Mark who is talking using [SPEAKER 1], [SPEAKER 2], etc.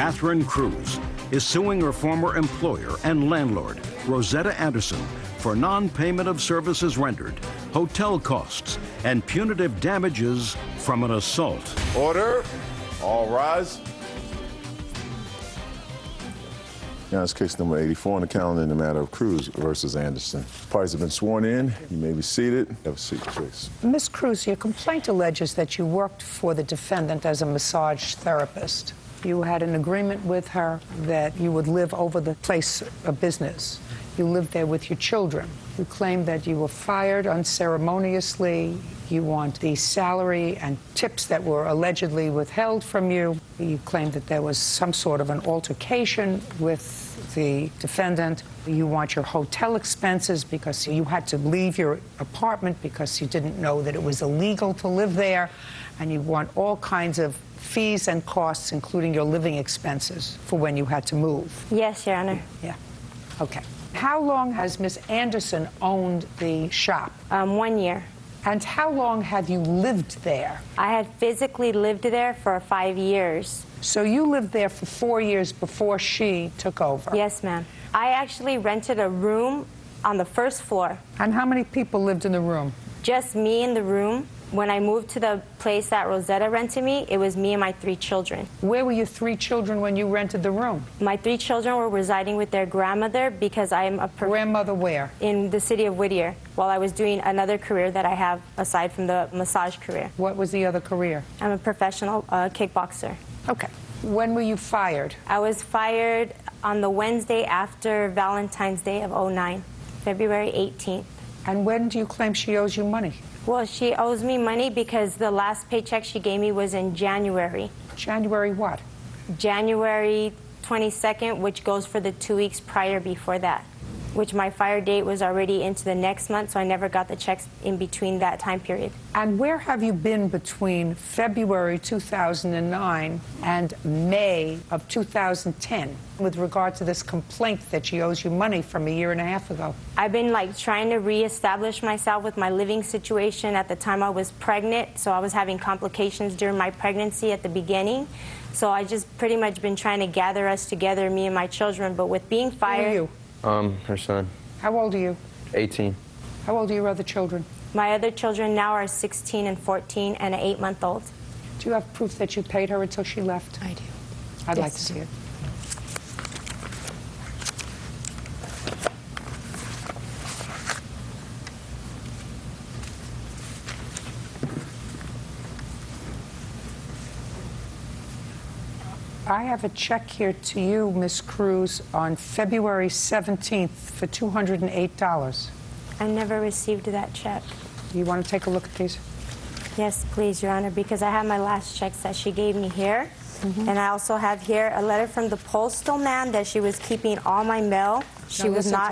[SPEAKER 1] Catherine Cruz is suing her former employer and landlord, Rosetta Anderson, for non-payment of services rendered, hotel costs, and punitive damages from an assault.
[SPEAKER 2] Order. All rise.
[SPEAKER 3] Now it's case number 84 on the calendar in the matter of Cruz versus Anderson. Parties have been sworn in. You may be seated. Have a seat, please.
[SPEAKER 4] Ms. Cruz, your complaint alleges that you worked for the defendant as a massage therapist. You had an agreement with her that you would live over the place of business. You lived there with your children. You claimed that you were fired unceremoniously. You want the salary and tips that were allegedly withheld from you. You claimed that there was some sort of an altercation with the defendant. You want your hotel expenses because you had to leave your apartment because you didn't know that it was illegal to live there. And you want all kinds of fees and costs, including your living expenses, for when you had to move.
[SPEAKER 5] Yes, Your Honor.
[SPEAKER 4] Yeah. Okay. How long has Ms. Anderson owned the shop?
[SPEAKER 5] 1 year.
[SPEAKER 4] And how long have you lived there?
[SPEAKER 5] I had physically lived there for 5 years.
[SPEAKER 4] So you lived there for 4 years before she took over?
[SPEAKER 5] Yes, ma'am. I actually rented a room on the first floor.
[SPEAKER 4] And how many people lived in the room?
[SPEAKER 5] Just me in the room. When I moved to the place that Rosetta rented me, it was me and my 3 children.
[SPEAKER 4] Where were your 3 children when you rented the room?
[SPEAKER 5] My 3 children were residing with their grandmother because I am a...
[SPEAKER 4] Grandmother where?
[SPEAKER 5] In the city of Whittier, while I was doing another career that I have aside from the massage career.
[SPEAKER 4] What was the other career?
[SPEAKER 5] I'm a professional kickboxer.
[SPEAKER 4] Okay. When were you fired?
[SPEAKER 5] I was fired on the Wednesday after Valentine's Day of '09, February 18th.
[SPEAKER 4] And when do you claim she owes you money?
[SPEAKER 5] Well, she owes me money because the last paycheck she gave me was in January.
[SPEAKER 4] January what?
[SPEAKER 5] January 22nd, which goes for the 2 weeks prior before that, which my fire date was already into the next month, so I never got the checks in between that time period.
[SPEAKER 4] And where have you been between February 2009 and May of 2010 with regard to this complaint that she owes you money from 1.5 years ago?
[SPEAKER 5] I've been trying to reestablish myself with my living situation. At the time I was pregnant, so I was having complications during my pregnancy at the beginning. So I just pretty much been trying to gather us together, me and my children, but with being fired...
[SPEAKER 4] Who are you?
[SPEAKER 6] Her son.
[SPEAKER 4] How old are you?
[SPEAKER 6] 18.
[SPEAKER 4] How old are your other children?
[SPEAKER 5] My other children now are 16 and 14 and an 8-month-old.
[SPEAKER 4] Do you have proof that you paid her until she left?
[SPEAKER 5] I do.
[SPEAKER 4] I'd
[SPEAKER 5] Yes.
[SPEAKER 4] like to see it. I have a check here to you, Ms. Cruz, on February 17th for $208.
[SPEAKER 5] I never received that check.
[SPEAKER 4] You want to take a look at these?
[SPEAKER 5] Yes, please, Your Honor, because I have my last checks that she gave me here. And I also have here a letter from the postal man that she was keeping all my mail. She was
[SPEAKER 4] listen
[SPEAKER 5] not